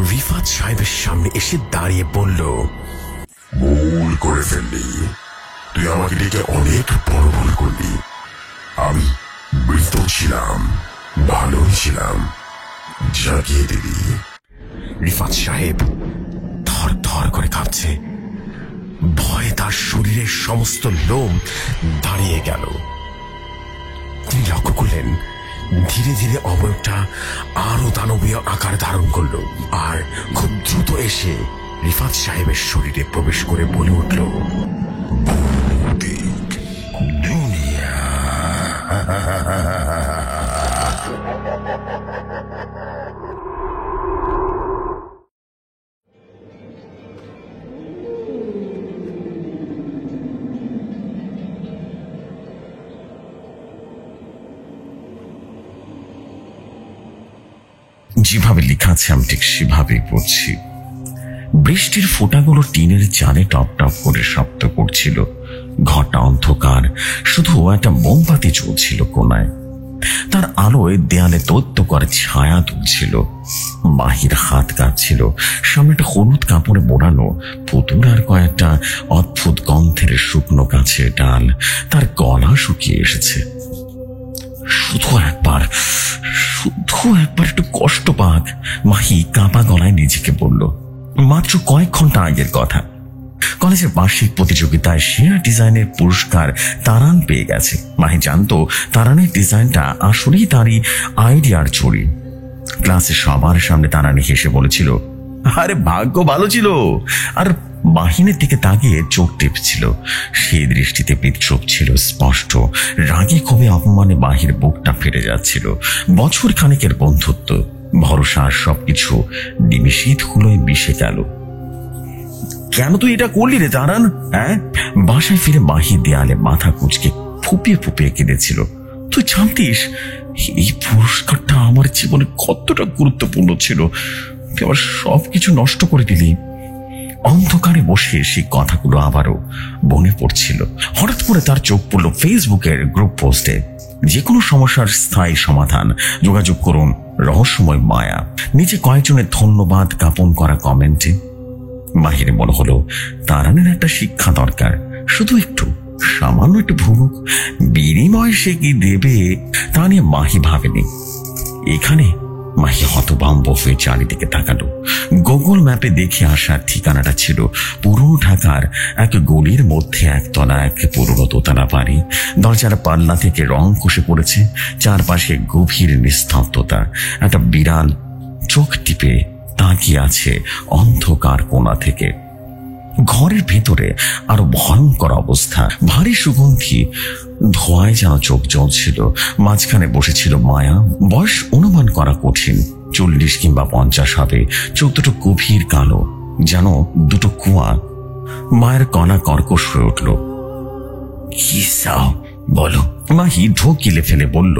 রিফাত সাহেবের সামনে এসে দাঁড়িয়ে বলল, ভুল করে ফেললি, তুই আমাকে ডেকে অনেক বড় ভুল করলি। আমি মৃত ছিলাম, ভালোই ছিলাম, জাগিয়ে দিবি। রিফাত সাহেব থর থর করে কাঁপছে, ভয়ে তার শরীরের সমস্ত লোম দাঁড়িয়ে গেল। তিনি লক্ষ্য করলেন ধীরে ধীরে অবয়বটা আরো দানবীয় আকার ধারণ করল, আর খুব দ্রুত এসে রিফাত সাহেবের শরীরে প্রবেশ করে বলে উঠল, দুনিয়া। যেভাবে লেখা আছে আমি ঠিক সেভাবেই পড়ছি। বৃষ্টির ফোঁটাগুলো টিনের চালে টপ টপ করে শব্দ করছিল। ঘরটা অন্ধকার, শুধু একটা মোমবাতি জ্বলছিল কোনায়। তার আলোয় দেয়ালে দৈত্য করে ছায়া তুলছিল। মাহির হাত কাঁপছিল। সামনে একটা হলুদ কাপড়ে মোড়ানো পুতুল আর কয়েকটা অদ্ভুত গন্ধের শুকনো গাছের ডাল। তার গলা শুকিয়ে এসেছে। শুধু একবার একটু কষ্ট পাক, মাহি কাঁপা গলায় নিজেকে বলল। মাত্র কয়েক ঘন্টা আগের কথা। কলেজের বার্ষিক প্রতিযোগিতায় সেরা ডিজাইনের পুরস্কার তারান পেয়ে গেছে। মাহি জানতো তারানের ডিজাইনটা আসলেই তারই আইডিয়ার ছড়ি। ক্লাসে সবার সামনে তারানি হেসে বলেছিল, আরে ভাগ্য ভালো ছিল। আর মাহিনের দিকে তাকিয়ে চোখ টিপছিল। সেই দৃষ্টিতে বিদ্রুপ ছিল স্পষ্ট। রাগে ক্ষোভে অপমানে মাহির বুকটা ফেটে যাচ্ছিল। বছর খানেকের বন্ধুত্ব, ভরসা আর সবকিছু নিমিষেই ধুলোয় মিশে গেল। কেন তুই এটা করলি রে তারান? হ্যাঁ? বাসায় ফিরে মাহি দেয়ালে মাথা কুঁচকে ফুপিয়ে ফুপিয়ে কেঁদেছিল। তুই জানতিস এই পুরস্কারটা আমার জীবনে কতটা গুরুত্বপূর্ণ ছিল? তুই আবার সবকিছু নষ্ট করে দিলি। অন্ধকারে বসে সেই কথাগুলো আবারও মনে পড়ছিল। হঠাৎ করে তার চোখ পড়ল ফেসবুকের গ্রুপ পোস্টে, যে কোনো সমস্যার স্থায়ী সমাধান, যোগাযোগ করুন রহস্যময় মায়া। নিচে কয়েকজনের ধন্যবাদ জ্ঞাপন করা কমেন্টে। মাহির মনে হলো তারানের একটা শিক্ষা দরকার, শুধু একটু, সামান্য একটু ভুলুক। বিনিময়ে সে কি দেবে তা নিয়ে মাহি ভাবেনি। এখানে মাহি হতভম্ব হয়ে চারিদিকে তাকালো। গুগল ম্যাপে দেখে আসার ঠিকানাটা ছিল পুরনো ঢাকার এক গলির মধ্যে একতলা এক পুরনো দোতলা বাড়ি। দরজার পাল্লা থেকে রং কষে পড়েছে। চারপাশে গভীর নিস্তব্ধতা। একটা বিড়াল চোখ টিপে তাকিয়ে আছে অন্ধকার কোণা থেকে। ঘরের ভেতরে আরো ভয়ঙ্কর অবস্থা। ভারী সুগন্ধি ধোঁয়ায় যেন চোখ জ্বলছিল। মাঝখানে বসেছিল মায়া। বয়স অনুমান করা কঠিন, 40 কিংবা 50 হবে। চোখ দুটো গভীর কালো, যেন দুটো কুয়া। মায়ের কণা কর্কশ হয়ে উঠল। কি চাও বলো? মাহি ঢোক গিলে ফেলে বলল,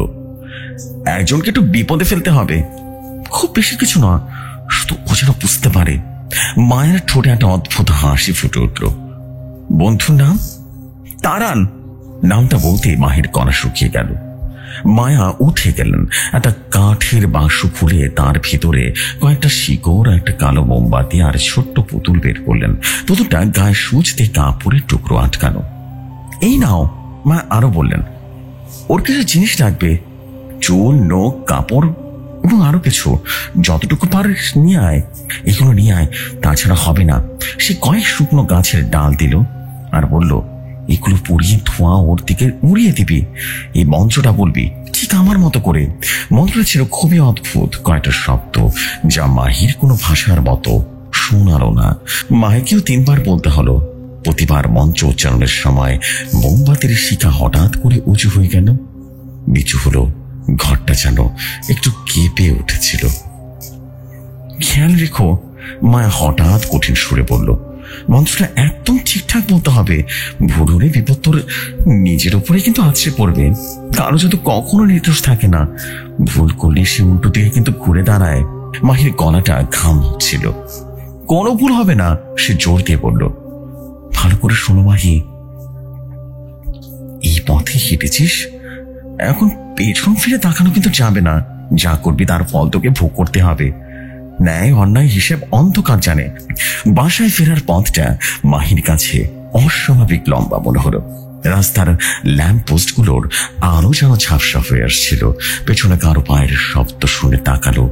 একজনকে একটু বিপদে ফেলতে হবে। খুব বেশি কিছু না, শুধু ও যেন বুঝতে পারে। মায়ের ঠোঁটে একটা অদ্ভুত হাসি ফুটে উঠল। বন্ধুর নাম? তারান। নামটা বলতে মাহির কণা শুকিয়ে গেল। মায়া উঠে গেলেন। একটা কাঠের বাক্স খুলে তার ভিতরে কয়েকটা শিকড়, একটা কালো মোমবাতি আর ছোট্ট পুতুল বের করলেন। পুতুলটা গায়ে সূচ দিয়ে কাপড়ের টুকরো আটকানো। এই নাও। মা আরো বললেন, ওর কিছু জিনিস লাগবে, চুল, নখ, কাপড় এবং আরো কিছু। যতটুকু পারিস নিয়ে আয়, এগুলো নিয়ে আয়, তাছাড়া হবে না। সে কয়েক শুকনো গাছের ডাল দিল আর বলল, এগুলো পুড়িয়ে ধোঁয়া ওর দিকে উড়িয়ে দিবি। এই মন্ত্রটা বলবি ঠিক আমার মতো করে। মন্ত্রটা ছিল খুবই অদ্ভুত, কয়েকটা শব্দ যা মাহির কোনো ভাষার মতো শোনালো না। মাহিকেও 3 বার বলতে হলো। প্রতিবার মন্ত্র উচ্চারণের সময় মোমবাতির শিখা হঠাৎ করে উঁচু হয়ে গেল, নিচু হলো। ঘরটা যেন একটু কেঁপে উঠেছিল। খেয়াল রেখো, মায়া হঠাৎ কঠিন সুরে বলল। মন্ত্রটা একদম ঠিকঠাক বলতে হবে। ভুল হলে বিপদ তোর নিজের উপরে কিন্তু আছড়ে পড়বে। কারো যত কখনো নির্দোষ থাকে না, ভুল করলে সে উল্টো দিকে কিন্তু ঘুরে দাঁড়ায়। মাহির গলাটা ঘাম হচ্ছিল। কোনো ভুল হবে না, সে জোর দিয়ে বলল। ভালো করে শোনো মাহি, এই পথে হেঁটেছিস, এখন পেছন ফিরে তাকানো কিন্তু যাবে না। যা করবি তার ফল তোকে ভোগ করতে হবে। ন্যায় অন্যায় হিসেব অন্ধকার জানে। বাসায় ফেরার পথটা মাহির কাছে অস্বাভাবিক লম্বা মনে হলো। রাস্তার ল্যাম্প পোস্টগুলোর আলো যেন ঝাপসা হয়ে আসছিল। পেছনে কারো পায়ের শব্দ শুনে তাকালো,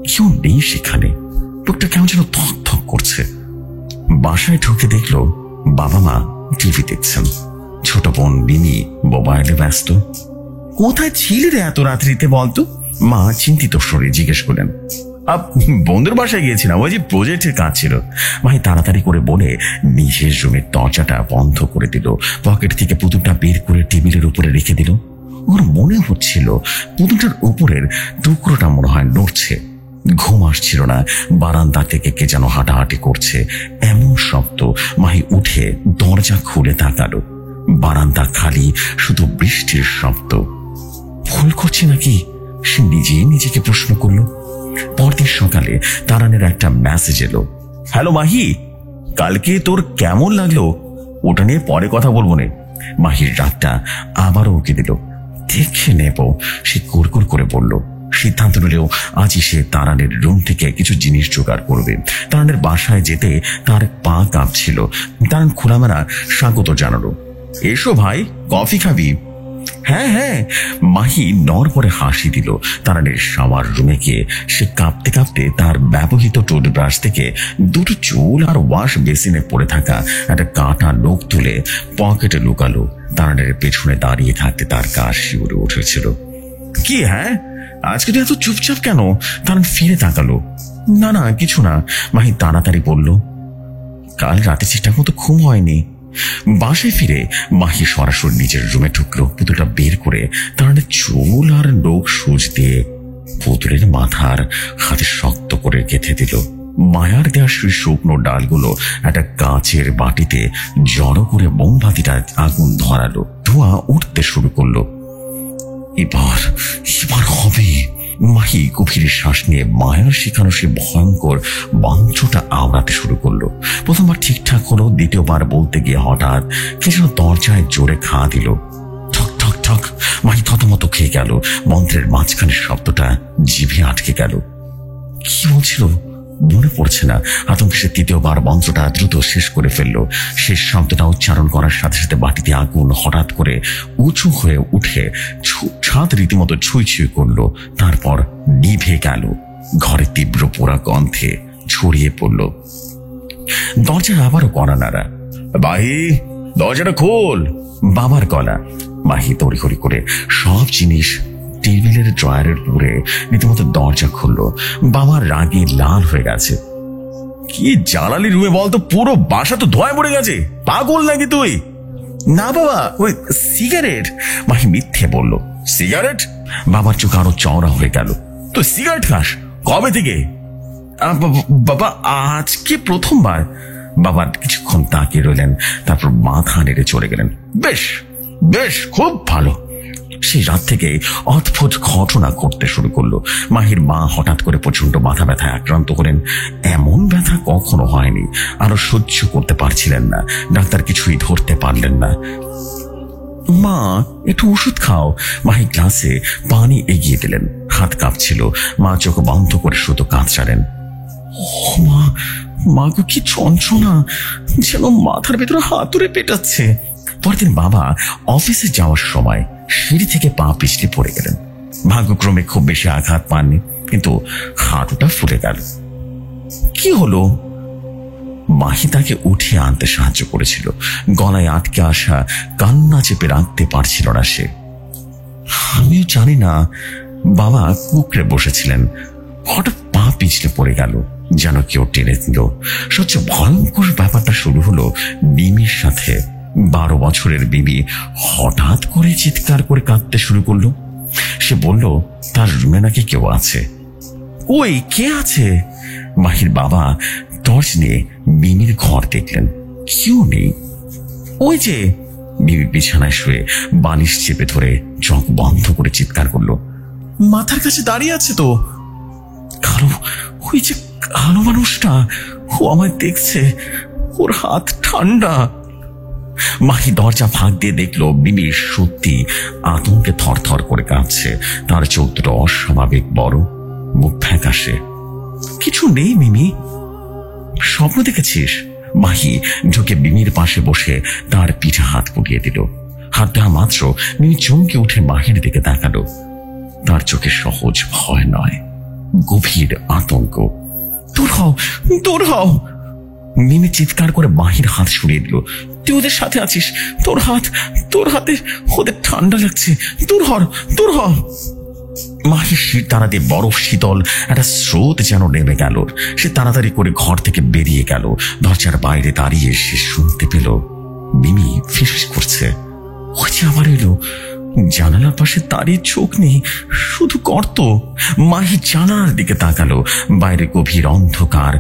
কেউ নেই সেখানে। লোকটা কেমন যেন থক থক করছে। বাসায় ঢুকে দেখলো বাবা মা টিভি দেখছেন, ছোট বোন বিনি মোবাইলে ব্যস্ত। কোথায় ছিলি রে এত রাত্রিতে বলতো? মা চিন্তিত স্বরে জিজ্ঞেস করলেন। বন্ধুর বাসায় গিয়েছিলাম, ওই যে প্রজেক্টের কাজ ছিল। মাহি তাড়াতাড়ি করে বলে নিজের রুমের দরজাটা বন্ধ করে দিল। পকেট থেকে পুতুলটা বের করে টেবিলের উপরে রেখে দিল। ওর মনে হচ্ছিল পুতুলটার উপরের টুকরোটা মনে হয় নড়ছে। ঘুম আসছিল না। বারান্দা থেকে কে যেন হাঁটাহাঁটি করছে এমন শব্দ। মাহি উঠে দরজা খুলে তাকালো। বারান্দা খালি, শুধু বৃষ্টির শব্দ। ভুল করছে নাকি সে নিজেই নিজেকে প্রশ্ন করলো। পরদিন সকালে তারানের একটা মেসেজ এলো। হ্যালো মাহি, কালকে তোর কেমন লাগলো? ওটা নিয়ে পরে কথা বলবো নে। মাহির রাতটা আবারও উঁকে দিল। দেখে নেব, সে কুরকুর করে বলল। সিদ্ধান্ত নিলেও আজই সে তারানের রুম থেকে কিছু জিনিস জোগাড় করবে। তারানের বাসায় যেতে তার পা কাঁপছিল। তারান খোলামেলা স্বাগত জানালো। এসো ভাই, কফি খাবি? হ্যাঁ হ্যাঁ। মাহি নড়বড়ে হাসি দিল। তারানের শাওয়ার রুমে গিয়ে সে কাঁপতে কাঁপতে তার ব্যবহৃত টুথব্রাশ থেকে দুটো চুল আর ওয়াশ বেসিনে পড়ে থাকা একটা কাঁটা নখ তুলে পকেটে লুকালো। তারানের পেছনে দাঁড়িয়ে থাকতে তার গা শিউরে উঠেছিল। কি হ্যাঁ, আজকে তো এত চুপচাপ কেন? তারান ফিরে তাকালো। না না কিছু না, মাহি তাড়াতাড়ি বলল। কাল রাতে ঠিকঠাক মতো ঘুম হয়নি। বাসায় ফিরে মাহি সরাসরি নিজের রুমে ঢুকলো। পুতুলটা বের করে তার চুল আর নখ সুচ দিয়ে পুতুলের মাথার হাতে শক্ত করে গেঁথে দিল। মায়ার দেওয়া সেই শুকনো ডালগুলো একটা কাঁচের বাটিতে জড়ো করে মোমবাতিটা আগুন ধরালো। ধোঁয়া উঠতে শুরু করলো। এবার এবার হবে। মাহি গভীর শ্বাস নিয়ে মায়ার শেখানো সে ভয়ঙ্কর মন্ত্রটা আওড়াতে শুরু করলো। প্রথমবার ঠিকঠাক হলো, দ্বিতীয়বার বলতে গিয়ে হঠাৎ কে যেন দরজায় জোরে খা দিল। ঠক ঠক ঠক। মাহি থতমত খেয়ে গেল। মন্ত্রের মাঝখানের শব্দটা জিভে আটকে গেল। কি বলছিল মনে পড়ছে না। আতঙ্কে সে তৃতীয়বার মন্ত্রটা দ্রুত শেষ করে ফেললো। শেষ শব্দটা উচ্চারণ করার সাথে সাথে বাটিতে আগুন হঠাৎ করে উঁচু হয়ে উঠে ছাদ রীতিমতো ছুঁই ছুঁই করলো। তারপর নিভে গেল। ঘরে তীব্র পোড়া গন্ধে ছড়িয়ে পড়ল। দরজার আবারও কড়া নাড়া। মাহি, দরজাটা খোল। বাবার গলা। মাহি তড়িঘড়ি করে সব জিনিস টেবিলের ড্রয়ারের উপরে রীতিমতো দরজা খুললো। বাবার রাগে লাল হয়ে গেছে। কি জ্বালালি রুমে বলতো? পুরো বাসা তো ধোঁয়ায় পড়ে গেছে। পাগল নাকি তুই? না বাবা, ওই সিগারেট। মাহি মিথ্যে বলল। সিগারেট? বাবার চোখ আরো চওড়া হয়ে গেল। তুই সিগারেট খাস কবে থেকে? বাবা আজকে প্রথমবার। বাবা কিছুক্ষণ তাকিয়ে রইলেন, তারপর মাথা নেড়ে চলে গেলেন। বেশ বেশ, খুব ভালো। সেই রাত থেকে অদ্ভুত ঘটনা ঘটতে শুরু করলো। মাহির মা হঠাৎ করে প্রচন্ড মাথা ব্যথায় আক্রান্ত হলেন। এমন ব্যথা কখনো হয়নি। আরো সহ্য করতে পারছিলেন না। ডাক্তার কিছুই ধরতে পারলেন না। মা একটু ওষুধ খাও। মাহি গ্লাসে পানি এগিয়ে দিলেন। হাত কাঁপছিল। মা চোখ বন্ধ করে শুধু কাঁদছিলেন। ও মা, মা গো কি যন্ত্রণা, যেন মাথার ভেতরে হাতুড়ে পেটাচ্ছে। পরদিন বাবা অফিসে যাওয়ার সময় সিঁড়ি থেকে পা পিছলে পড়ে গেলেন। ভাগ্যক্রমে খুব বেশি আঘাত পাননি, কিন্তু হাঁটুটা ফুলে গেল। কি হলো? মাহি তাকে উঠিয়ে আনতে সাহায্য করেছিল। গলায় আটকে আসা কান্না চেপে রাখতে পারছিল না সে। আমিও জানি না। বাবা কুকড়ে বসেছিলেন। হঠাৎ পা পিছলে পড়ে গেল, যেন কেউ টেনে দিল। সবচেয়ে ভয়ঙ্কর ব্যাপারটা শুরু হলো মিমির সাথে। 12 বছরের বিবি হঠাৎ করে চিৎকার করে কাঁদতে শুরু করলো। সে বলল তার রুমে নাকি কেউ আছে। ওই কে আছে? মাহির বাবা টর্চ নিয়ে মিমির ঘর দেখলেন। কেউ নেই। ওই যে। বিবি বিছানায় শুয়ে বালিশ চেপে ধরে চোখ বন্ধ করে চিৎকার করলো। মাথার কাছে দাঁড়িয়ে আছে তো। কালো, ওই যে কালো মানুষটা, ও আমায় দেখছে। ওর হাত ঠান্ডা। মাহি দরজা ফাঁক দিয়ে দেখলো মিমি সত্যি আতঙ্কে থরথর করে কাঁপছে। তার চোখ দুটো অস্বাভাবিক বড়, মুখ ফ্যাকাশে। কিছু নেই মিমি। স্বপ্ন দেখেছিস? মাহি ঢুকে মিমির পাশে বসে তার পিঠে হাত বুলিয়ে দিল। হাত দেওয়া মাত্র মিমি চমকে উঠে মাহির দিকে তাকালো। তার চোখে সহজ ভয় নয়, গভীর আতঙ্ক। দূর হও, দূর হও। মিমি চিৎকার করে মাহির হাত সরিয়ে দিল। তুই ওদের সাথে আছিস, তোর হাতে ওদের ঠান্ডা লাগছে, দূর হ, দূর হ। মাহির শির তারা দিয়ে বরফ শীতল একটা স্রোত যেন নেমে গেল। সে তাড়াতাড়ি করে ঘর থেকে বেরিয়ে গেল। দরজার বাইরে দাঁড়িয়ে সে শুনতে পেল মিমি ফিসফিস করছে, ওই যে আবার এলো। জানালার পাশে দাঁড়িয়ে চোখ নেই, শুধু গর্ত। মাহি জানালার দিকে তাকালো। বাইরে গভীর অন্ধকার,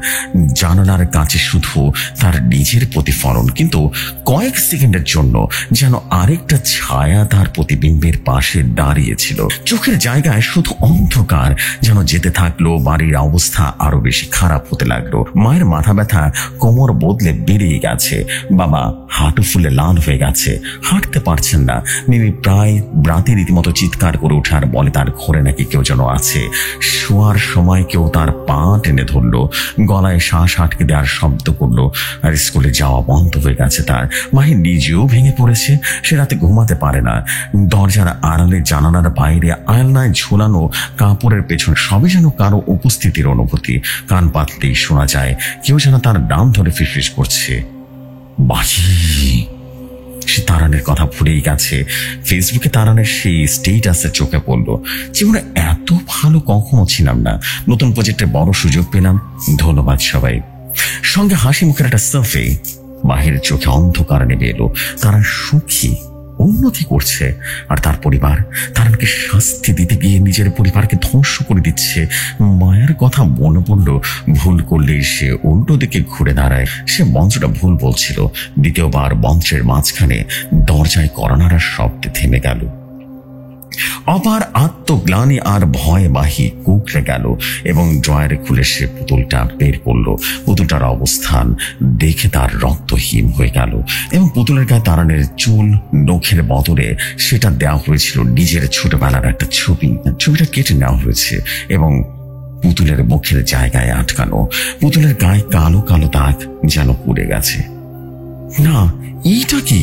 জানালার কাছে শুধু তার নিজের প্রতিফলন। কিন্তু কয়েক সেকেন্ডের জন্য যেন আরেকটা ছায়া তার প্রতিবিম্বের পাশে দাঁড়িয়েছিল। চোখের জায়গায় শুধু অন্ধকার যেন যেতে থাকলো। বাড়ির অবস্থা আরো বেশি খারাপ হতে লাগলো। মায়ের মাথা ব্যথা কোমর বদলে বেরিয়ে গেছে। বাবা হাঁটু ফুলে লাল হয়ে গেছে, হাঁটতে পারছেন না। মিমি প্রায় রাতে রীতিমতো চিৎকার করে উঠে আর বলে তার ঘরে নাকি কেউ যেন আছে। শোয়ার সময় কেউ তার পা টেনে ধরলো, গলায় শ্বাস আটকে দেওয়ার শব্দ করলো। আর স্কুলে যাওয়া বন্ধ হয়ে গেছে তার। মাহি নিজেও ভেঙে পড়েছে। সে রাতে ঘুমাতে পারে না। দরজার আড়ালে, জানালার বাইরে, আয়নায় ঝোলানো কাপড়ের পেছনে সবই যেন কারো উপস্থিতির অনুভূতি। কান পাতলেই শোনা যায় কেউ যেন তার নাম ধরে ফিসফিস করছে, মাহি। সে তারানের কথা ভুলেই গেছে। ফেসবুকে তারানের সেই স্টেটাসে চোখে পড়লো, জীবনে এত ভালো কখনো ছিলাম না। নতুন প্রজেক্টে বড় সুযোগ পেলাম, ধন্যবাদ সবাই। সঙ্গে হাসি মুখের একটা সেলফি। মাহির চোখে অন্ধকার নেমে এলো। তারা সুখী, উন্নতি করছে। আর তার পরিবার তারানকে শাস্তি দিতে গিয়ে নিজের পরিবারকে ধ্বংস করে দিচ্ছে। মায়ের কথা মনে পড়ল, ভুল করলেই সে উল্টো দিকে ঘুরে দাঁড়ায়। সে মঞ্চটা ভুল বলছিল। দ্বিতীয়বার মঞ্চের মাঝখানে দরজায় কড়া শব্দে থেমে গেল। অপার আত্মগ্লানি আর ভয়ে মাহি কুঁকড়ে গেল এবং ড্রয়ারে খুলে সে পুতুলটা বের করলো। পুতুলটার অবস্থান দেখে তার রক্ত হিম হয়ে গেল এবং পুতুলের গায়ে তারানের চুল, নখের বদলে সেটা দেওয়া হয়েছিল নিজের ছোটবেলার একটা ছবি। ছবিটা কেটে নেওয়া হয়েছে এবং পুতুলের মুখের জায়গায় আটকানো। পুতুলের গায়ে কালো কালো দাগ যেন পুড়ে গেছে। না, এইটা কি?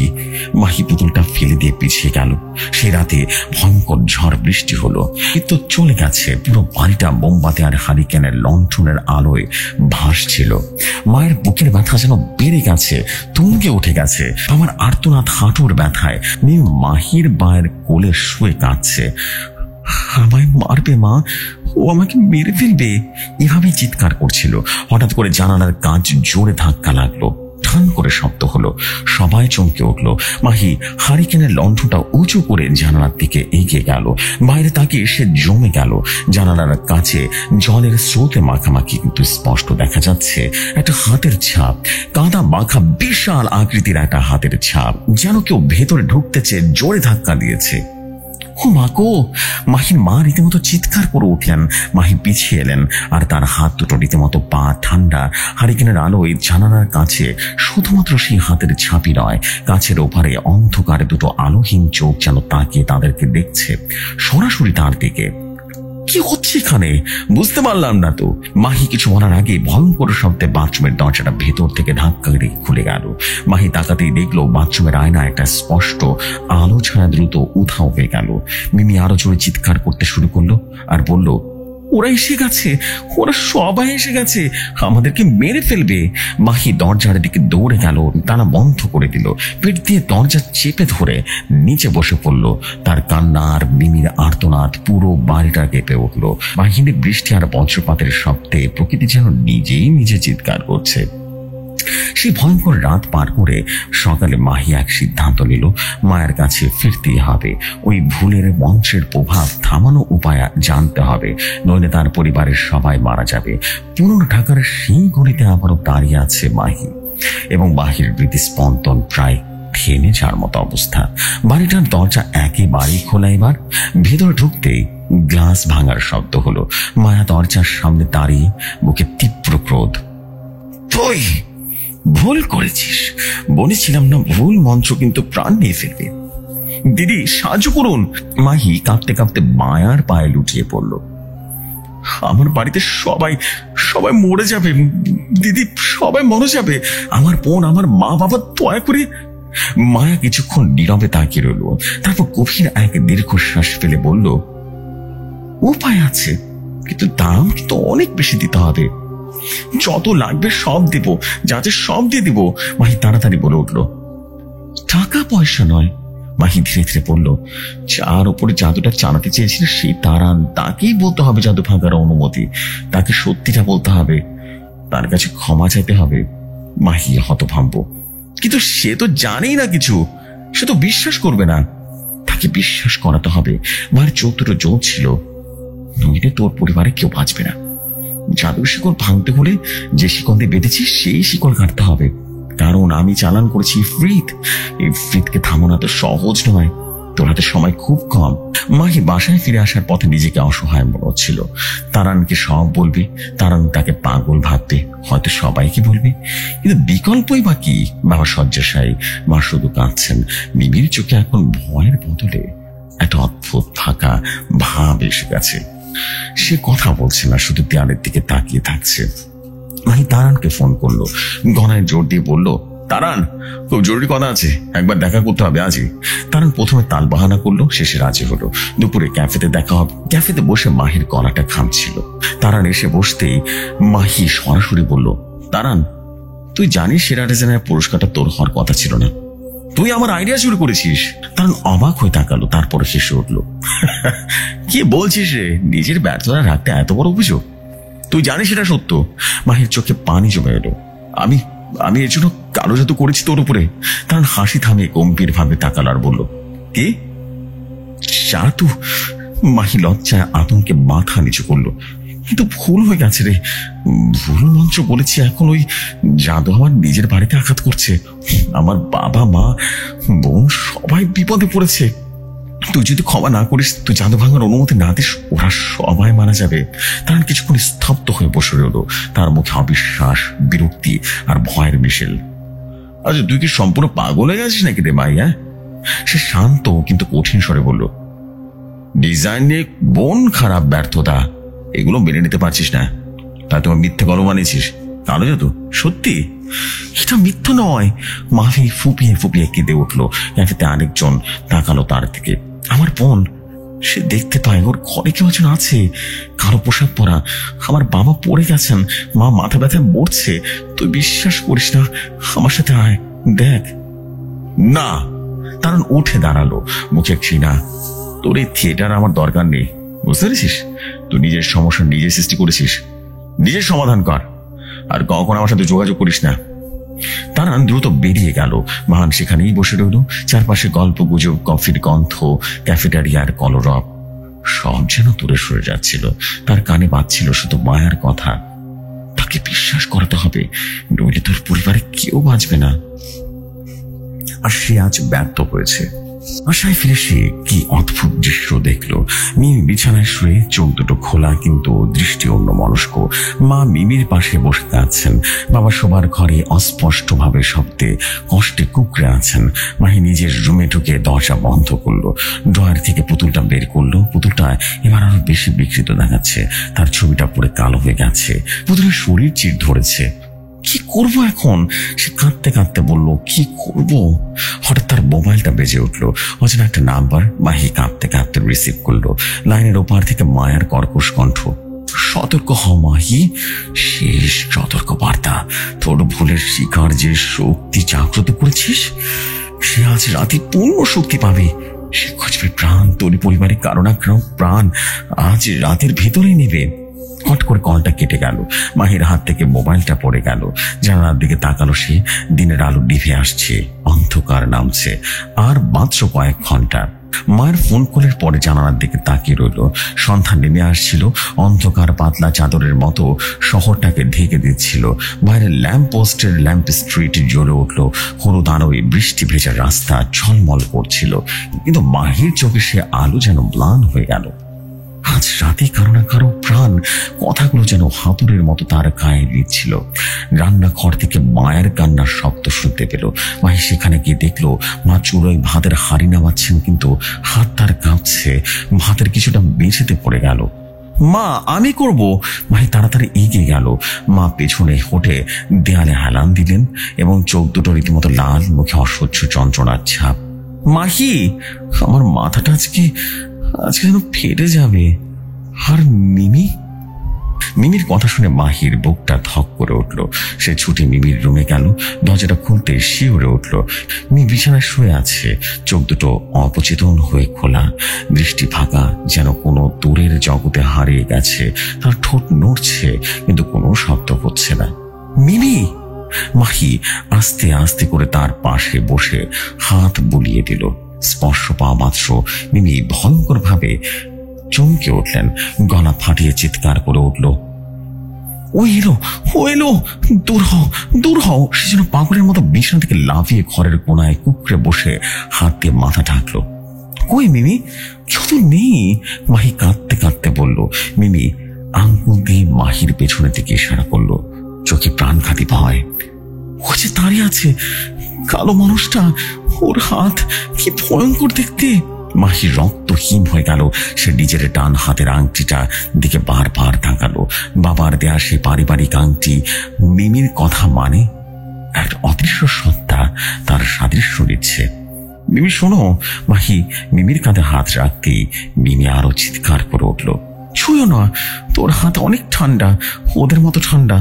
মাহি পুতুলটা ফেলে দিয়ে পিছিয়ে গেল। সে রাতে ভয়ঙ্কর ঝড় বৃষ্টি হলো। তো চলে গেছে। পুরো বাড়িটা মোমবাতি আর হারিকেনের লণ্ঠনের আলোয় ভাসছিল। মায়ের বুকের ব্যথা যেন বেড়ে গেছে, তুঙ্গে উঠে গেছে। আমার আর্তনাদ হাঁটুর ব্যথায়। মাহির মায়ের কোলে শুয়ে কাঁদছে, আমায় মারবে মা, ও আমাকে মেরে ফেলবে, এভাবেই চিৎকার করছিল। হঠাৎ করে জানালার কাঁচ জোরে ধাক্কা লাগলো। ঠান করে শব্দ হলো। সবাই চমকে উঠলো। মাহি হারিকেনের লণ্ঠনটা উঁচু করে জানালার দিকে এগিয়ে গেল। বাইরে তাকিয়ে সে জমে গেল। জানালার কাছে জলের স্রোতে মাখামাখি কিন্তু স্পষ্ট দেখা যাচ্ছে একটা হাতের ছাপ। কাদা মাখা বিশাল আকৃতির একটা হাতের ছাপ, যেন কেউ ভেতরে ঢুকতে চেয়ে জোরে ধাক্কা দিয়েছে। ও মা গো! মাহির মা রীতিমতো চিৎকার করে উঠলেন। মাহি পিছিয়ে এলেন আর তার হাত দুটো রীতিমতো পা ঠান্ডা। হারিকেনের আলোয় জানালার কাছে শুধুমাত্র সেই হাতের ছাপই নয়, কাছের ওপারে অন্ধকারে দুটো আলোহীন চোখ যেন তাকিয়ে তাদেরকে দেখছে সরাসরি তার দিকে। কি হচ্ছে এখানে? বুঝতে পারলাম না তো। মাহি কিছু বলার আগে ভয়ঙ্কর শব্দে বাথরুমের দরজাটা ভেতর থেকে ধাক্কা দিয়ে খুলে গেল। মাহি তাকাতেই দেখলো বাথরুমের আয়নায় একটা স্পষ্ট আলো ছায়া দ্রুত উধাও হয়ে গেল। মিমি আরো জোরে চিৎকার করতে শুরু করলো আর বলল, ওরা এসে গেছে, ওরা সবাই এসে গেছে, আমাদেরকে মেরে ফেলবে। মাহি দরজার দিকে দৌড়ে গেল, টানা বন্ধ করে দিল। পেট দিয়ে দরজা চেপে ধরে নিচে বসে পড়লো। তার কান্না আর মিমির আর্তনাদ পুরো বাড়িটা কেঁপে উঠলো। বাহিরে বৃষ্টি আর বজ্রপাতের শব্দে প্রকৃতি যেন নিজেই নিজে চিৎকার করছে। সেই ভয়ঙ্কর রাত পার করে সকালে মাহি এক সিদ্ধান্ত নিল, মায়ের কাছে ফিরতেই হবে। ওই ভুলের মঞ্চের প্রভাব থামানো উপায় জানতে হবে, নইলে তার পরিবারের সবাই মারা যাবে। পুরনো ঢাকার সেই গলিতে আবারও দাঁড়িয়ে আছে মাহি এবং মাহির হৃদস্পন্দন প্রায় থেমে যাওয়ার মতো অবস্থা। বাড়িটার দরজা একেবারেই খোলা। এবার ভেতরে ঢুকতেই গ্লাস ভাঙার শব্দ হলো। মায়া দরজার সামনে দাঁড়িয়ে, বুকে তীব্র ক্রোধ। তুই ভুল করেছিস, বলেছিলাম না ভুল মন্ত্র কিন্তু প্রাণ নিয়ে ফেলবে। দিদি সাহায্য করুন। মাহি কাঁপতে কাঁপতে মায়ার পায়ে লুটিয়ে পড়ল। আমার বাড়িতে সবাই মরে যাবে দিদি, সবাই মরে যাবে, আমার বোন, আমার মা বাবা, দয়া করে। মায়া কিছুক্ষণ নীরবে তাকিয়ে রইল, তারপর গভীর এক দীর্ঘশ্বাস ফেলে বলল, উপায় আছে, কিন্তু দাম কিন্তু অনেক বেশি দিতে হবে। যত লাগবে সব দেব, যাতে সব দিয়ে দিব। মাহি তাড়াতাড়ি বলে উঠল, টাকা পয়সা নয়। মাহি ধীরে ধীরে বলল, যার উপরে জাদুটা চালাতে চেয়েছিল সেই তারান, তাকেই বলতে হবে জাদু ভাঙার অনুমতি, তাকে সত্যিটা বলতে হবে, তার কাছে ক্ষমা চাইতে হবে। মাহি হতভম্ব, কিন্তু সে তো জানেই না কিছু, সে তো বিশ্বাস করবে না। তাকে বিশ্বাস করাতে হবে। মায়ের চোখ দুটো জ্বলছিল, নইলে তোর পরিবারে কেউ বাঁচবে না। জাদুর শিকল ভাঙতে হলে যে শিকল দিয়ে বেঁধেছি সেই শিকল কাটতে হবে, কারণ আমি চালান করেছি ইফরিত। ইফরিতকে থামানো তো সহজ নয়, তোর হাতে সময় খুব কম। মাহি বাসায় ফিরে আসার পথে নিজেকে অসহায় মনে হচ্ছিল। তারানকে সব বলবে, তারান তাকে পাগল ভাববে, হয়তো সবাইকে বলবে, কিন্তু বিকল্পই বা কি? বাবা শয্যাশায়ী, মা শুধু কাঁদছেন। মিমির চোখে এখন ভয়ের বদলে একটা অদ্ভুত ফাঁকা ভাব এসে গেছে। সে কথা বলছে না, শুধু দেয়ালের দিকে তাকিয়ে থাকছে। মাহি তারানকে ফোন করলো, গলায় জোর দিয়ে বলল, তারান, খুব জরুরি কথা আছে, একবার দেখা করতে হবে আজই। তারান প্রথমে তাল বাহানা করলো, শেষে রাজি হলো। দুপুরে ক্যাফেতে দেখা হবে। ক্যাফেতে বসে মাহির গলাটা ঘামছিল। তারান এসে বসতেই মাহি সরাসরি বলল, তারান, তুই জানিস সেরা ডিজাইনের পুরস্কারটা তোর হওয়ার কথা ছিল না, তুই আমার আইডিয়া শুরু করেছিস। তারান অবাক হয়ে তাকালো, তারপরে হেসে উঠলো, কি বলছিস রে, নিজের ব্যর্থতা রাখতে এত বড় অভিযোগ? তুই জানিস সেটা সত্য। মাহির চোখে পানি জমে এলো। আমি আমি এর জন্য কালো জাদু করেছি তোর উপরে। তার হাসি থামিয়ে গম্ভীর ভাবে তাকাল আর বলল, কি জাদু? মাহি লজ্জায় আতঙ্কে মাথা নিচু করলো, কিন্তু ভুল হয়ে গেছে রে, ভুল মন্ত্র বলেছি। এখন ওই জাদু আমার নিজের বাড়িতে আঘাত করছে, আমার বাবা মা বোন সবাই বিপদে পড়েছে। তুই যদি ক্ষমা না করিস, তুই জাদু ভাঙার অনুমতি না দিস, ওরা সবাই মারা যাবে। তার কিছুক্ষণ স্তব্ধ হয়ে বসে রইল, তার মুখে অবিশ্বাস, বিরক্তি আর ভয়ের মিশেল। আচ্ছা, তুই কি সম্পূর্ণ পাগল হয়ে গেছিস নাকি রে মাই? সে শান্ত কিন্তু কঠিন স্বরে বলল, ডিজাইন নিয়ে বোন খারাপ, ব্যর্থতা, এগুলো মেনে নিতে পারছিস না, তাই তোমার মিথ্যে গল্প বানিয়েছিস। কালো জাদু সত্যি? এটা মিথ্যা নয়। মাহি ফুপিয়ে ফুপিয়ে কেঁদে উঠলো। ক্যাফেতে আরেকজন তাকালো তার দিকে। আমার বোন, সে দেখতে পায় ওর ঘরে কেউ একজন আছে, কালো পোশাক পরা। আমার বাবা পড়ে গেছেন, মা মাথা ব্যথায় মরছে। তুই বিশ্বাস করিস না, আমার সাথে আয়, দেখ। না। তারণ উঠে দাঁড়ালো, মুখে ঘৃণা। তোর এই থিয়েটার আমার দরকার নেই, বুঝতে পেরেছিস? তুই নিজের সমস্যা নিজে সৃষ্টি করেছিস, নিজের সমাধান কর, আর কখন আমার সাথে যোগাযোগ করিস না। তারান দ্রুত বেরিয়ে গেল। মাহান সেখানেই বসে রইল। চারপাশে গল্প গুজব, কফির গন্ধ, ক্যাফেটেরিয়ার কলরব, সব যেন দূরে সরে যাচ্ছিল। তার কানে বাজছিল শুধু মায়ার কথা, তাকে বিশ্বাস করাতে হবে, নইলে তোর পরিবারে কেউ বাঁচবে না। আর সে আজ ব্যর্থ হয়েছে। বাসায় ফিরে সে কি অদ্ভুত দৃশ্য দেখলো। মিমি বিছানায় শুয়ে, চোখ দুটো খোলা কিন্তু দৃষ্টি অন্য মনস্ক। মা মিমির পাশে বসে আছেন। বাবা শোবার ঘরে অস্পষ্ট ভাবে শব্দে কষ্টে কুঁকড়ে আছেন। মাহি নিজের রুমে ঢুকে দরজা বন্ধ করলো। ড্রয়ার থেকে পুতুলটা বের করলো। পুতুলটা এবার আরো বেশি বিকৃত দেখাচ্ছে, তার ছবিটা পুরো কালো হয়ে গেছে। পুতুলের শরীর চির ধরেছে। কি করবো এখন? সে কাঁদতে কাঁদতে বলল, কি করব? হঠাৎ তার মোবাইলটা বেজে উঠলো। অচেনা একটা নাম্বার। মাহি কাঁদতে কাঁদতে রিসিভ করলো। লাইনের ওপার থেকে মায়ার কর্কশ কণ্ঠ, সতর্ক হও মাহি, শেষ সতর্ক বার্তা। তোর ভুলের শিকার যে শক্তি জাগ্রত করেছিস, সে আজ রাতে পূর্ণ শক্তি পাবে। সে খুঁজবে প্রাণ, তোর পরিবারে কারো না কারো প্রাণ আজ রাতের ভেতরে নেবে। হট করে কলটা কেটে গেল। মাহির হাত থেকে মোবাইলটা পড়ে গেল। জানালার দিকে তাকালো সে। দিনের আলো নিভে আসছে, অন্ধকার নামছে। আর মাত্র কয়েক ঘন্টা। মায়ের ফোন কলের পরে জানালার দিকে তাকিয়ে রইল। সন্ধ্যা নেমে আসছিল। অন্ধকার পাতলা চাদরের মতো শহরটাকে ঢেকে দিচ্ছিল। বাইরে ল্যাম্প পোস্টের ল্যাম্প স্ট্রিট জ্বলে উঠল। হলুদ আলোয় বৃষ্টি ভেজা রাস্তা ঝলমল করছিল, কিন্তু মাহির চোখে সে আলো যেন ম্লান হয়ে গেল। আজ রাতে কারো না কারো প্রাণ, কথাগুলো যেন হাতুড়ের মতো তার গায়ে দিচ্ছিল। রান্নাঘর থেকে মায়ের কান্নার শব্দ শুনতে পেল। মাহি সেখানে গিয়ে দেখলো মা চুলোয় ভাতের হাঁড়ি নামাচ্ছেন, কিন্তু হাত তার কাঁপছে। ভাতের কিছুটা মেঝেতে পড়ে গেল। মা আমি করব। মাহি তাড়াতাড়ি এগিয়ে গেল। মা পেছনে হটে দেয়ালে হেলান দিলেন এবং চোখ দুটো রীতিমতো লাল, মুখে অসহ্য যন্ত্রণার ছাপ। মাহি, আমার মাথাটা আজকে যেন ফেটে যাবে। আর মিমি? মিমির কথা শুনে মাহির বুকটা ধক করে উঠল। সে ছুটে মিমির রুমে গেল। দরজাটা খুলতে শিউরে উঠল। মিমি বিছানায় শুয়ে আছে, চোখ দুটো অবচেতন হয়ে খোলা, দৃষ্টি ফাঁকা, যেন কোনো দূরের জগতে হারিয়ে গেছে। তার ঠোঁট নড়ছে কিন্তু কোনো শব্দ হচ্ছে না। মিমি! মাহি আস্তে আস্তে করে তার পাশে বসে হাত বুলিয়ে দিল। স্পর্শ পাওয়া মাত্র মিমি ভয়ঙ্কর ভাবে চমকে উঠলেন, গলা ফাটিয়ে চিৎকার করে উঠল, ও এলো, দূর হও, দূর হও। সে যেন পাগলের মতো বিছানা থেকে লাফিয়ে ঘরের কোনায় কুকড়ে বসে হাত দিয়ে মাথা ঢাকলো। কই মিমি? কেউ তো নেই। মাহি কাঁদতে কাঁদতে বলল। মিমি আঙ্গুল দিয়ে মাহির পেছনের দিকে ইশারা করলো, চোখে প্রাণঘাতী ভয়। ও যে দাঁড়িয়ে আছে, কালো মানুষটা, ওর হাত কি ভয়ঙ্কর দেখতে। মাহি রক্তহীন হয়ে গেল। সে নিজের ডান হাতের আংটিটা দিকে বারবার তাকালো। বাবার দেয়া সে পারিবারিক আংটি মিমির কথা মানে? একটা অদৃশ্য সত্তা তার সাদৃশ্য দিচ্ছে। মিমি শোনো। মাহি মিমির কাঁধে হাত রাখতেই মিমি আরো চিৎকার করে উঠল, ছুঁয়ো না, তোর হাত অনেক ঠান্ডা, ওদের মতো ঠান্ডা।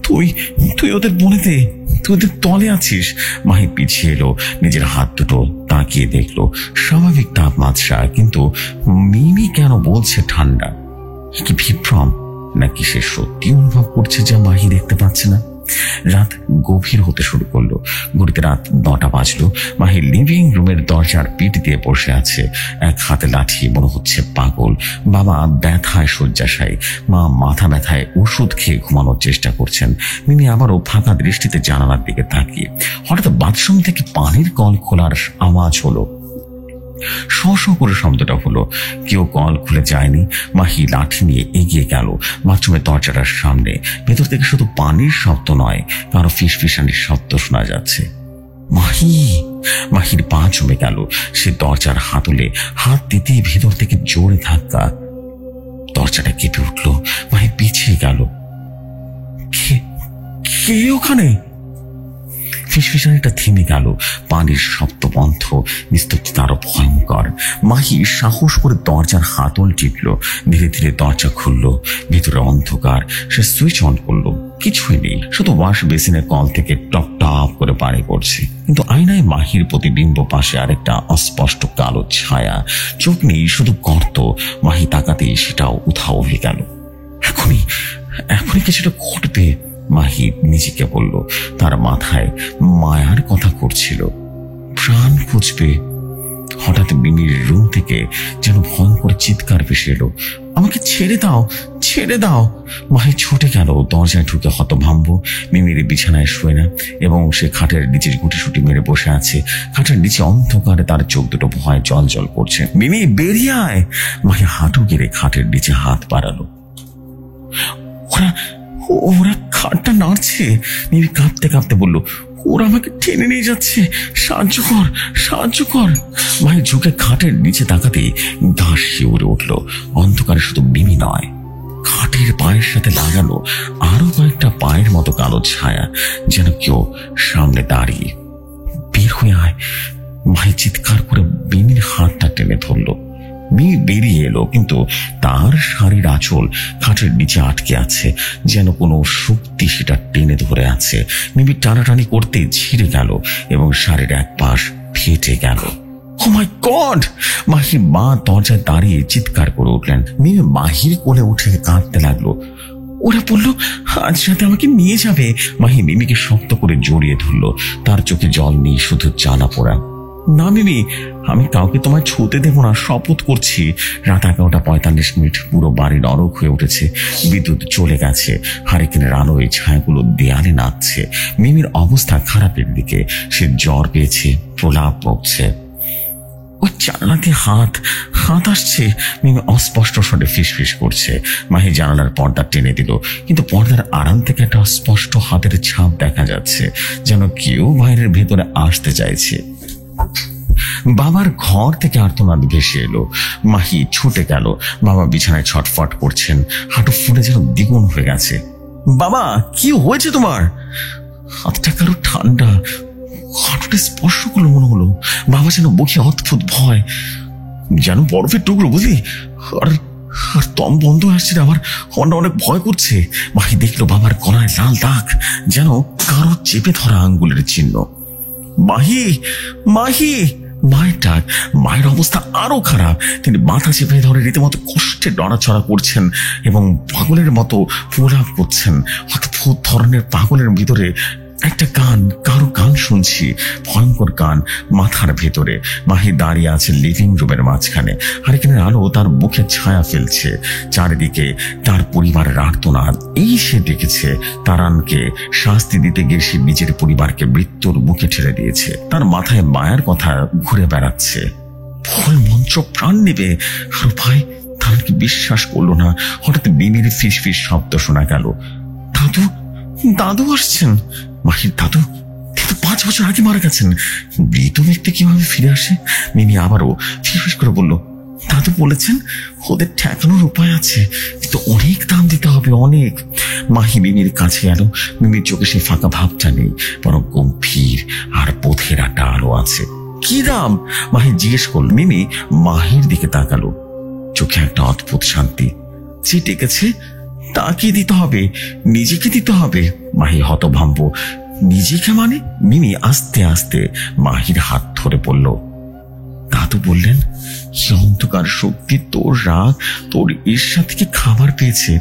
তুই ওদের বনেতে, তুই ওদের তলে আছিস। মাহি পিছিয়ে এলো, নিজের হাত দুটো তাকিয়ে দেখলো, স্বাভাবিক তাপমাত্রা, কিন্তু মিমি কেন বলছে ঠান্ডা? কি বিভ্রম, নাকি সে সত্যি অনুভব করছে যা মাহি দেখতে পাচ্ছে না? রাত গভীর হতে শুরু করলো। ঘড়িতে রাত 9টা বাজলো। মাহি লিভিং রুমের দরজার পিঠ দিয়ে বসে আছে, এক হাতে লাঠি, মনে হচ্ছে পাগল। বাবা ব্যথায় শয্যাশায়ী, মা মাথা ব্যথায় ওষুধ খেয়ে ঘুমানোর চেষ্টা করছেন। মিমি আবারও ফাঁকা দৃষ্টিতে জানালার দিকে তাকিয়ে হঠাৎ বাথরুম থেকে পানির কল খোলার আওয়াজ হলো। শ শ করে শব্দটা হলো। কেউ কল খুলে যায়নি। মাহি লাঠি নিয়ে এগিয়ে গেল বাথরুমের দরজাটার সামনে। ভেতর থেকে শুধু পানির শব্দ নয়, কারো ফিসফিসানির শব্দ শোনা যাচ্ছে। মাহির পা জমে গেল। সে দরজার হাতলে হাত দিতেই ভেতর থেকে জোরে ধাক্কা। দরজাটা কেঁপে উঠল। মাহি পিছিয়ে গেল। কে ওখানে? ফিসফিসানিটা থেমে গেল। পানির শব্দ বন্ধ। নিস্তব্ধতা আরো ভয়ঙ্কর। মাহি সাহস করে দরজার হাতল টিপল। ধীরে ধীরে দরজা খুলল। ভিতরে অন্ধকার। সে সুইচ অন করলো। কিছুই নেই, শুধু ওয়াশ বেসিনের কল থেকে টপ টপ করে পানি পড়ছে। কিন্তু আয়নায় মাহির প্রতিবিম্ব, পাশে আরেকটা অস্পষ্ট কালো ছায়া। চোখ নেই, শুধু গর্ত। মাহি তাকাতেই সেটাও উধাও হয়ে গেল। এখনই কিছুটা ঘটবে, মাহি নিজেকে বলল। তার মাথায় মায়ার কথা করছিল, প্রাণ খুঁজবে। হঠাৎ মিমির রুম থেকে যেন ভয়ঙ্কর চিৎকার ভেসে এলো, আমাকে ছেড়ে দাও, ছেড়ে দাও। মাহি ছুটে গেল। দরজায় ঢুকে হতভম্ব। মিমির বিছানায় শোয় না এবং সে খাটের নিচে গুটিসুটি মেরে বসে আছে। খাটের নিচে অন্ধকারে তার চোখ দুটো ভয় জল জল করছে। মিমি বেরিয়ে আয়। মাহি হাঁটু গেড়ে খাটের নিচে হাত বাড়ালো। ওরা খাটটা নাড়ছে। মিমি কাঁপতে কাঁপতে বলল, ওরা আমাকে টেনে নিয়ে যাচ্ছে, সাহায্য কর, সাহায্য কর। মায়ের ঝুঁকে খাটের নিচে তাকাতেই গা শিউরে উঠল। অন্ধকারে শুধু মিমি নয়, খাটের পায়ের সাথে লাগানো আরো কয়েকটা পায়ের মতো কালো ছায়া, যেন কেউ সামনে দাঁড়িয়ে। বের হয়ে আয়। মায়ের চিৎকার করে মিমির হাতটা টেনে ধরল। মিমি বেরিয়ে এলো, কিন্তু তার শাড়ির আঁচল খাটের নিচে আটকে আছে, যেন কোনো শক্তি সেটা টেনে ধরে আছে। মিমি টানাটানি করতে ছিঁড়ে গেল এবং শাড়ির এক পাশ ফেটে গেল। ও মাই গড! মাহির মা দরজায় দাঁড়িয়ে চিৎকার করে উঠলেন। মিমি মাহির কোলে উঠে কাঁদতে লাগলো। ওরা বললো আজ রাতে আমাকে নিয়ে যাবে। মাহি মিমিকে শক্ত করে জড়িয়ে ধরলো। তার চোখে জল নেই, শুধু জ্বালা পোড়া। না মিমি, আমি কাউকে তোমায় ছুঁতে দেবো না, শপথ করছি। রাত 11:45, পুরো বাড়ি নরক হয়ে উঠেছে। বিদ্যুৎ চলে গেছে। হারিকেনের আলোয় ছায়াগুলো দেয়ালে নাচছে। মিমির অবস্থা খারাপের দিকে। সে জ্বর পেয়েছে, প্রলাপ বকছে। ওই জানালাতে হাত আসছে। মিমি অস্পষ্ট স্বরে ফিসফিস করছে। মাহি জানালার পর্দা টেনে দিল, কিন্তু পর্দার আড়াল থেকে একটা স্পষ্ট হাতের ছাপ দেখা যাচ্ছে, যেন কেউ বাইরের ভেতরে আসতে চাইছে। বাবার ঘর থেকে আর্তনাদ ভেসে এলো। মাহি ছুটে গেল। বাবা বিছানায় ছটফট করছেন, হাঁটু ফুলে যেন দ্বিগুণ হয়ে গেছে। বাবা, কি হয়েছে তোমার? হাতটা কারো ঠান্ডা, হাঁটুটা স্পর্শ করলো মনে হলো। বাবা যেন বুকে অদ্ভুত ভয়, যেন বরফের টুকরো, বুঝলি? আর আর দম বন্ধ আসছে, আমার অনেক ভয় করছে। মাহি দেখলো বাবার গলায় লাল দাগ, যেন কারো চেপে ধরা আঙ্গুলের চিহ্ন। মাহি, মাহি! মায়ের ডাক। মায়ের অবস্থা আরো খারাপ। তিনি মাথা চেপে ধরে রীতিমতো কষ্টে নড়াচড়া করছেন এবং পাগলের মতো প্রলাপ করছেন। অদ্ভুত ধরনের পাগলের ভিতরে একটা গান, কারো গান শুনছি, ভয়ঙ্কর গান মাথার ভেতরে। মাহি দাঁড়িয়ে আছে লিভিং রুমের মাঝখানে, আর এখানে আলো তার মুখে ছায়া ফেলছে। চারিদিকে তার পরিবারের আর্তনাদ। এই সে দেখেছে তারানকে শাস্তি দিতে গিয়ে সে নিজের পরিবারকে মৃত্যুর মুখে ঠেলে দিয়েছে। তার মাথায় মায়ের কথা ঘুরে বেড়াচ্ছে। ভয় মন্ত্র প্রাণ নেবে। আর ভাই তারানকে বিশ্বাস করলো না। হঠাৎ মিমির ফিস ফিস শব্দ শোনা গেল। দাদু, দাদু আসছেন। মাহির দাদু 5 বছর আগে মারা গেছেন। মৃত ব্যক্তি কিভাবে ফিরে আসে? মিমি আবারও ফিসফিস করে বলল, দাদু বলেছেন ওদের ঠেকানোর উপায় আছে, কিন্তু অনেক দাম দিতে হবে, অনেক। মাহি মিমির কাছে এলো। মিমির চোখে সে ফাঁকা ভাবটা নেই, বরং গম্ভীর আর পথের একটা আলো আছে। কি দাম? মাহি জিজ্ঞেস করল। মিমি মাহির দিকে তাকালো, চোখে একটা অদ্ভুত শান্তি। যে ডেকেছে তাকে দিতে হবে, নিজেকে দিতে হবে। মাহি হতভম্ব। নিজেকে মানে? মিমি আস্তে আস্তে মাহির হাত ধরে বলল, দাদু বললেন কি অন্ধকার শক্তি তোর রাগ, তোর ঈর্ষা থেকে খাবার পেয়েছে,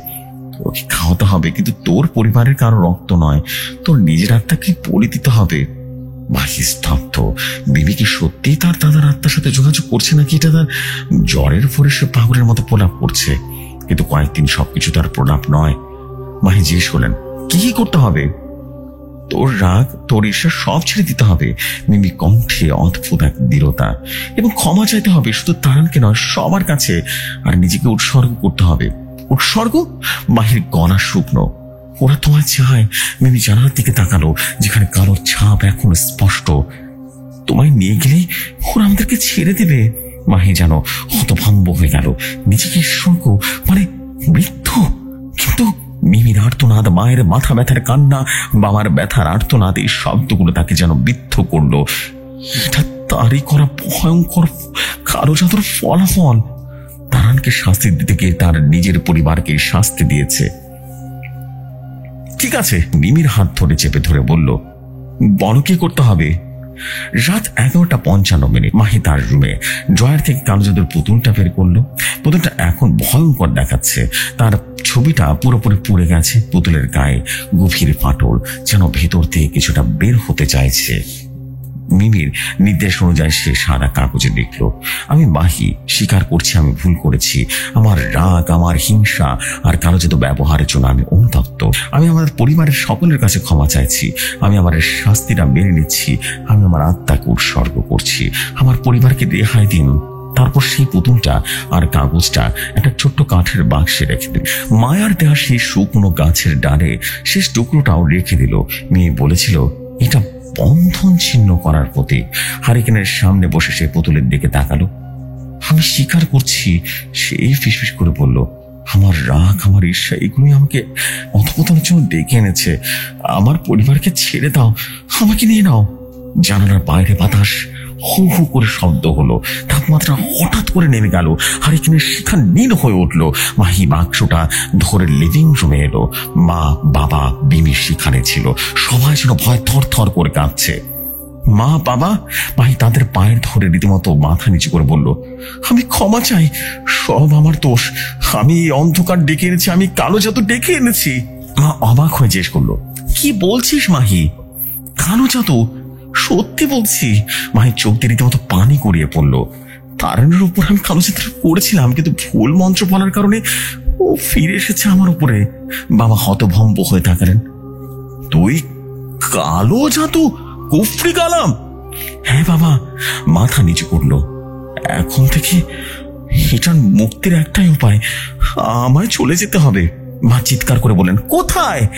তোকে খাওয়াতে হবে, কিন্তু তোর পরিবারের কারো রক্ত নয়, তোর নিজের আত্মাকে বলি দিতে হবে। মাহি স্তব্ধ। বিবি কি সত্যি তার দাদার আত্মার সাথে যোগাযোগ করছে, নাকি এটা তার জ্বরের পরে সে পাগলের মতো প্রলাপ করছে? কিন্তু কয়েকদিন সবকিছু তার প্রলাপ নয়। মাহি জিজ্ঞেস করলেন, কি কি করতে হবে? তোর রাগ, তোর ঈর্ষা সব ছেড়ে দিতে হবে। মিমি কণ্ঠে অদ্ভুত এক দৃঢ়তা। এবং ক্ষমা চাইতে হবে, শুধু তারানকে নয়, সবার কাছে। আর নিজেকে উৎসর্গ করতে হবে। উৎসর্গ? মাহির গলা শুকনো। ওরা তোমায় চায়। মিমি জানালার দিকে তাকালো, যেখানে কারোর ছাপ এখন স্পষ্ট। তোমায় নিয়ে গেলেই ওরা আমাদেরকে ছেড়ে দেবে। মাহি যেন হতভম্ব হয়ে গেল। নিজেকে উৎসর্গ মানে মৃত্যু? কিন্তু মিমির আর্তনাদ, মায়ের মাথা ব্যথার কান্না, বাবার ব্যথার আর্তনাদ, এই শব্দগুলো তাকে যেন বিদ্ধ করলো। এটা তারই করা ভয়ঙ্কর কালো জাদুর ফলাফল। তারানকে শাস্তি দিতে গিয়ে তার নিজের পরিবারকে শাস্তি দিয়েছে। ঠিক আছে, মিমির হাত ধরে চেপে ধরে বলল, বড় কি করতে হবে? রাত 11:55। মাহি তার রুমে ড্রয়ার থেকে কালো জাদুর পুতুলটা বের করলো। পুতুলটা এখন ভয়ঙ্কর দেখাচ্ছে। তার ছবিটা পুরোপুরি পুড়ে গেছে। পুতুলের গায়ে গভীর ফাটল, যেন ভেতর থেকে কিছুটা বের হতে চাইছে। মিমির নির্দেশ অনুযায়ী সে সাদা কাগজে লিখল, আমি মাহি, স্বীকার করছি আমি ভুল করেছি। আমার রাগ, আমার হিংসা আর কালো জাদু ব্যবহারের জন্য আমি অনুতপ্ত। আমি আমাদের পরিবারের সকলের কাছে ক্ষমা চাইছি। আমি আমার শাস্তিটা মেনে নিচ্ছি। আমি আমার আত্মাকে উৎসর্গ করছি। আমার পরিবারকে রেহাই দিন। তারপর সেই পুতুলটা আর কাগজটা একটা ছোট্ট কাঠের বাক্সে রেখে দিল। মায়ার দেওয়া সেই শুকনো গাছের ডালে শেষ টুকরোটাও রেখে দিল। মেয়ে বলেছিল এটা বন্ধন ছিন্ন করার প্রতীক। হারিকেনের সামনে বসে সে পুতুলের দিকে তাকালো। আমি স্বীকার করছি, সেই ফিসফিস করে বলল, আমার রাগ, আমার ঈর্ষা, এগুলোই আমাকে অধপতনের জন্য ডেকে এনেছে। আমার পরিবারকে ছেড়ে দাও, আমাকে নিয়ে নাও। জানালার বাইরে বাতাস হু হু করে শব্দ হলো। তাপমাত্রা হঠাৎ করে নেমে গেল। হারিকেনের শিখা নীল হয়ে উঠল। মাহি বাক্সটা ধরে লিভিং রুমে এলো। মা, বাবা, বিমি সেখানে ছিল। সবাই যেন ভয় থর থর করে কাঁপছে। মা, বাবা! মাহি তাদের পায়ের ধরে রীতিমতো মাথা নিচু করে বলল, আমি ক্ষমা চাই, সব আমার দোষ। আমি এই অন্ধকার ডেকে এনেছি, আমি কালো জাদু ডেকে এনেছি। মা অবাক হয়ে জিজ্ঞেস করলো, কি বলছিস মাহি? কালো জাদু? সত্যি বলছি। মায়ের চোখ দিয়ে রীতিমতো পানি গড়িয়ে পড়লো। তারানের উপর আমি কালো জাদু করেছিলাম, কিন্তু ভুল মন্ত্র বলার কারণে ও ফিরে এসেছে আমার উপরে। বাবা হতভম্ব হয়ে তাকালেন। তুই কালো জাদু, কুফরি কালাম? হ্যাঁ বাবা। মাথা নিচু করলো। এখন থেকে এটার মুক্তির একটাই উপায়, আমায় চলে যেতে হবে। মা চিৎকার করে বললেন, কোথায়?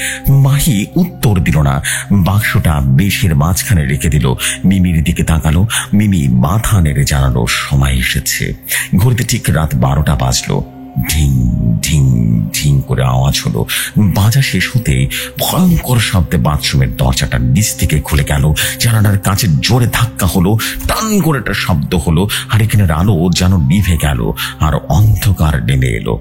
মাহি উত্তর দিল না। বাক্সটা বেশের মাঝখানে রেখে দিল। মিমির দিকে তাকালো। মিমি মাথা নেড়ে জানালো সময় এসেছে। ঘড়িতে ঠিক রাত 12টা বাজলো। ঢিং ঢিং ঢিং করে আওয়াজ হলো। বাজা শেষ হতেই ভয়ঙ্কর শব্দে বাথরুমের দরজাটা নিচ থেকে খুলে গেল। জানালার কাছে জোরে ধাক্কা হলো। টান করে একটা শব্দ হলো। হারিকেনের আলো যেন নিভে গেল আর অন্ধকার নেমে এলো।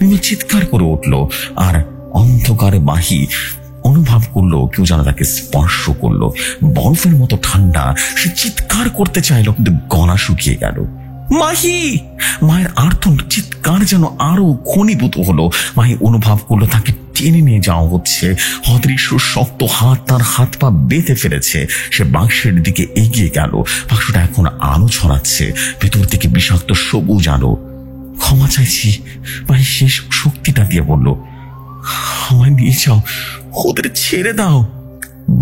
মিমি চিৎকার করে উঠল আর অন্ধকারে মাহি অনুভব করলো কেউ যেন তাকে স্পর্শ করলো। বরফের মতো ঠান্ডা। সে চিৎকার করতে চাইলো কিন্তু গলা শুকিয়ে গেল। মাহি! মায়ের আর্তনাদ চিৎকার যেন আরো ঘনীভূত হলো। মাহি অনুভব করলো তাকে টেনে নিয়ে যাওয়া হচ্ছে। অদৃশ্য শক্ত হাত তার হাত পা বেঁধে ফেলেছে। সে বাক্সের দিকে এগিয়ে গেল। বাক্সটা এখন আলো ছড়াচ্ছে। ভেতর থেকে বিষাক্ত সবুজ আলো। ক্ষমা চাইছি, মাহি শেষ শক্তিটা দিয়ে বলল। আমায় নিয়ে যাও, ওদের ছেড়ে দাও।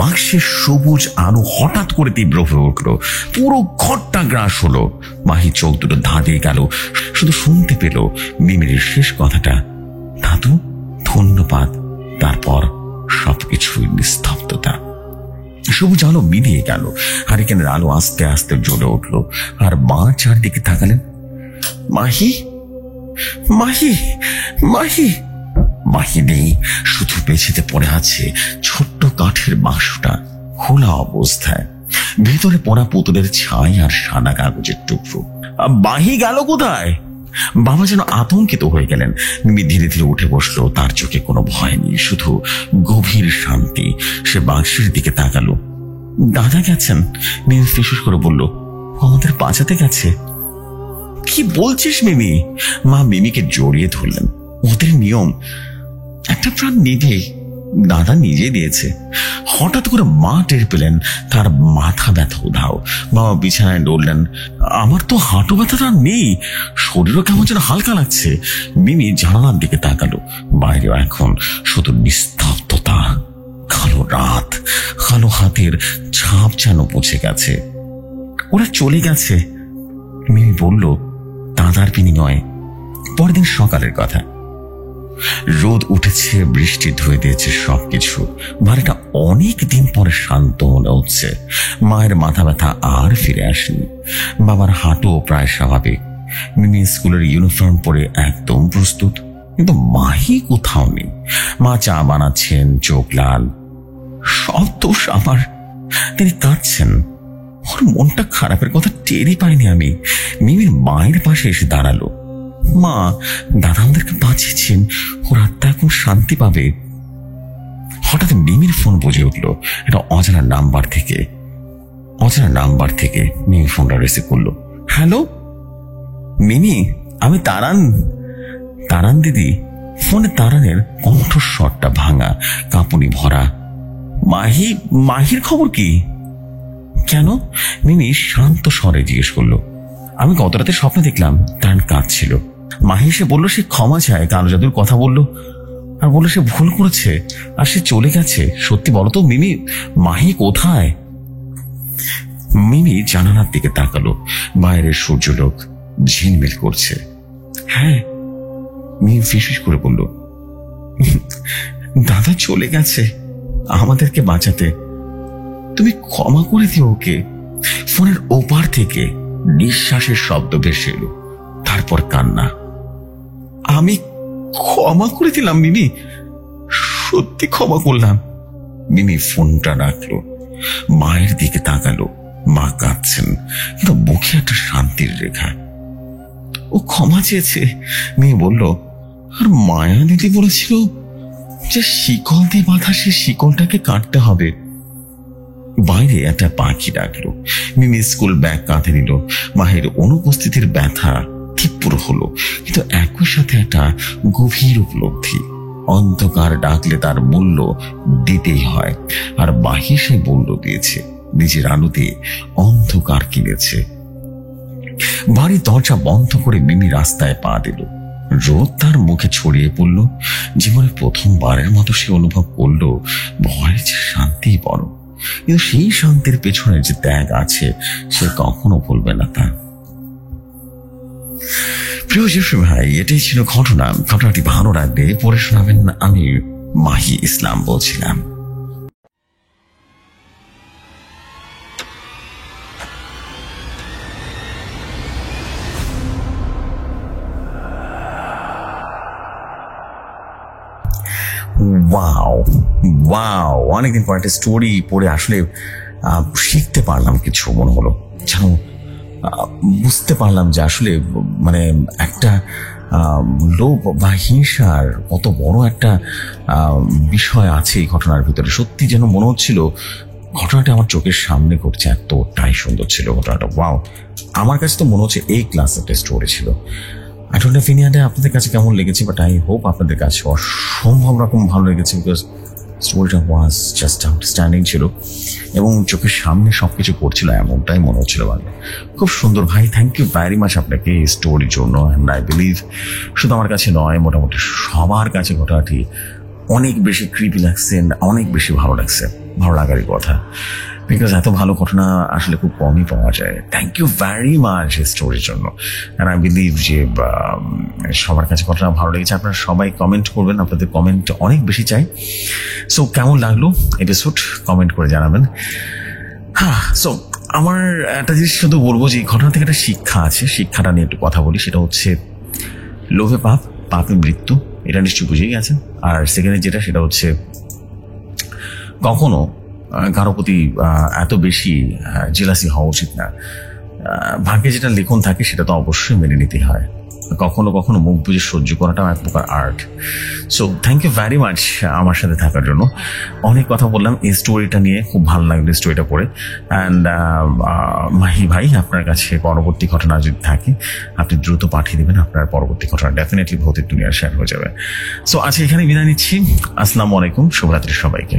বাক্সের সবুজ আলো হঠাৎ করে তীব্র হয়ে উঠল। পুরো ঘরটা গ্রাস হলো। মাহি চোখ দুটো ধাঁধিয়ে গেল। শুধু শুনতে পেল মিমির শেষ কথাটা, দাদু ধন্যবাদ। তারপর সবকিছুই নিস্তব্ধতা। সবুজ আলো মিলিয়ে গেল। হারিকেনের আলো আস্তে আস্তে জ্বলে উঠল আর মা চারদিকে তাকালেন। মাহি, মাহি, মাহি! মাহি নেই, শুধু মেঝেতে পড়ে আছে ছোট্ট কাঠের বাক্সটা খোলা অবস্থায়। ভেতরে পড়া পুতুলের ছাই আর সাদা কাগজের টুকরো। মাহি গেল কোথায়? বাবা যেন আতঙ্কিত হয়ে গেলেন। মিমি ধীরে ধীরে উঠে বসলো। তার চোখে কোনো ভয় নেই, শুধু গভীর শান্তি। সে বাক্সের দিকে তাকালো। দাদা গেছেন? মিমি ফিসফিস করে বলল, আমাদের বাঁচাতে গেছে। কি বলছিস মিমি? মা মিমিকে জড়িয়ে ধরলেন। ওদের নিয়ম, একটা প্রাণ নিবেই। দাদা নিজে দিয়েছে। হঠাৎ করে মা টের পেলেন তার মাথা ব্যথা উধাও। বাবা বিছানায় দৌড়লেন। আমার তো হাঁটু ব্যথাটা নেই, শরীরও কেমন যেন হালকা লাগছে। মিমি জানালার দিকে তাকালো। বাইরেও এখন শুধু নিস্তব্ধতা। কালো রাত, কালো হাতের ছাপ যেন মুছে গেছে। ওরা চলে গেছে, মিমি বলল দাদার বিনিময়ে। পরের দিন সকালের কথা। রোদ উঠেছে, বৃষ্টি ধুয়ে দিয়েছে সবকিছু। বাড়িটা অনেক দিন পরে শান্ত মনে হচ্ছে। মায়ের মাথা ব্যথা আর ফিরে আসেনি। বাবার হাঁটুও প্রায় স্বাভাবিক। মিমি স্কুলের ইউনিফর্ম পরে একদম প্রস্তুত, কিন্তু মাহি কোথাও নেই। মা চা বানাচ্ছেন, চোখ লাল। সব দোষ আমার। তিনি কাঁদছেন। ওর মনটা খারাপের কথা টেরই পাইনি আমি। মিমির মায়ের পাশে এসে দাঁড়ালো। মা, দাদা আমাদেরকে বাঁচিয়েছেন, ওর আত্মা এখন শান্তি পাবে। হঠাৎ মিমির ফোন বেজে উঠল। এটা অজানা নাম্বার থেকে। মিমি ফোনটা রিসিভ করলো। হ্যালো মিমি, আমি তারান দিদি। ফোনে তারানের কণ্ঠস্বরটা ভাঙা, কাঁপুনি ভরা। মাহির খবর কি? কেন? মিমি শান্ত স্বরে জিজ্ঞেস করলো। আমি গত রাতে স্বপ্নে দেখলাম তারান কাঁদছিল। মাহি এসে বললো সে ক্ষমা চায়, কালো জাদুর কথা বললো আর বললো সে ভুল করেছে আর সে চলে গেছে। সত্যি বলো তো মিমি, মাহি কোথায়? মিমি জানালার দিকে তাকালো। বাইরের সূর্যলোক ঝিলমিল করছে। হ্যাঁ, মিমি ফিসফিস করে বলল, দাদা চলে গেছে আমাদেরকে বাঁচাতে। তুমি ক্ষমা করে দিও ওকে। ফোনের ওপার থেকে নিঃশ্বাসের শব্দ ভেসে এলো, তারপর কান্না। আমি ক্ষমা করে দিলাম মিমি, সত্যি ক্ষমা করলাম। মিমি ফোনটা রাখলো, মায়ের দিকে তাকালো। মা কাঁদছেন, কিন্তু মুখে একটা শান্তির রেখা। ও ক্ষমা চেয়েছে, মেয়ে বলল। আর মায়া দিদি বলেছিল যে শিকল দিয়ে বাঁধা সে শিকলটাকে কাটতে হবে। বাইরে একটা পাখি ডাকলো। মিমি স্কুল ব্যাগ কাঁধে নিল। মায়ের অনুপস্থিতির ব্যথা তীব্র হলো, কিন্তু একই সাথে একটা গভীর উপলব্ধি। অন্ধকার ডাকলে তার মূল্য দিতেই হয়, আর মাহি সে মূল্য দিয়েছে। নিজের আলো দিয়ে অন্ধকার কিনেছে। বাড়ির দরজা বন্ধ করে মিমি রাস্তায় পা দিল। রোদ তার মুখে ছড়িয়ে পড়ল। জীবনে প্রথমবারের মতো সে অনুভব করলো ভয়ের যে শান্তি বড়, কিন্তু সেই শান্তির পেছনে যে ত্যাগ আছে সে কখনো ভুলবে না তা। প্রিয় জেফরি ভাই, এটাই ছিল ঘটনাটি ভালো লাগলে পড়ে শোনাবেন। আমি মাহি ইসলাম বলছিলাম। ওয়াও ওয়াও, অনেকদিন পর একটা স্টোরি পড়ে আসলে শিখতে পারলাম কিছু, মনে হলো যেন বুঝতে পারলাম যে আসলে মানে একটা লোভ বা হিংসার কত বড় একটা বিষয় আছে এই ঘটনার ভিতরে। সত্যি যেন মনে হচ্ছিল ঘটনাটা আমার চোখের সামনে ঘটছে, এতটাই সুন্দর ছিল ঘটনাটা। ওয়াও, আমার কাছে তো মনে হচ্ছে এই ক্লাস একটা স্টোরি ছিল। আই ডোন্ট নো ফিনিয়াডে আপনাদের কাছে কেমন লেগেছে, বাট আই হোপ আপনাদের কাছে অসম্ভব রকম ভালো লেগেছে, বিকজ স্টোরিটা ওয়াজ জাস্ট আউটস্ট্যান্ডিং ছিল এবং চোখের সামনে সবকিছু পড়ছিল, এমনটাই মনে হচ্ছিল। খুব সুন্দর ভাই, থ্যাংক ইউ ভেরি মাচ আপনাকে এই স্টোরির জন্য। অ্যান্ড আই বিলিভ শুধু আমার কাছে নয়, মোটামুটি সবার কাছে ঘটনাটি অনেক বেশি ক্রিপি লাগছে, অনেক বেশি ভালো লাগছে। ভালো লাগারই কথা, বিকজ এত ভালো ঘটনা আসলে খুব কমই পাওয়া যায়। থ্যাংক ইউ ভেরি মাচ এই স্টোরির জন্য। অ্যান্ড আই বিলিভ যে সবার কাছে ঘটনা ভালো লেগেছে। আপনারা সবাই কমেন্ট করবেন, আপনাদের কমেন্ট অনেক বেশি চাই। সো কেমন লাগলো এপিসোড কমেন্ট করে জানাবেন। হ্যাঁ, সো আমার একটা জিনিস শুধু বলবো যে এই ঘটনা থেকে একটা শিক্ষা আছে, শিক্ষাটা নিয়ে একটু কথা বলি। সেটা হচ্ছে লোভে পাপ, পাপে মৃত্যু, এটা নিশ্চয়ই বুঝেই গেছেন। আর সেকেন্ডে যেটা, সেটা হচ্ছে কখনো কারো প্রতি এত বেশি জেলাসি হওয়া উচিত না। ভাগ্যে যেটা লিখন থাকে সেটা তো অবশ্যই মেনে নিতেই হয়। কখনো কখনো মুখ বুঝে সহ্য করাটাও এক প্রকার art. So thank you very much আমার সাথে থাকার জন্য। অনেক কথা বললাম এই স্টোরিটা নিয়ে, খুব ভালো লাগলো স্টোরিটা পড়ে। অ্যান্ড মাহি ভাই, আপনার কাছে পরবর্তী ঘটনা যদি থাকে আপনি দ্রুত পাঠিয়ে দেবেন। আপনার পরবর্তী ঘটনা ডেফিনেটলি ভৌতিক দুনিয়ার শেয়ার হয়ে যাবে। সো আজকে এখানে বিদায় নিচ্ছি। আসসালামু আলাইকুম, শুভরাত্রি সবাইকে।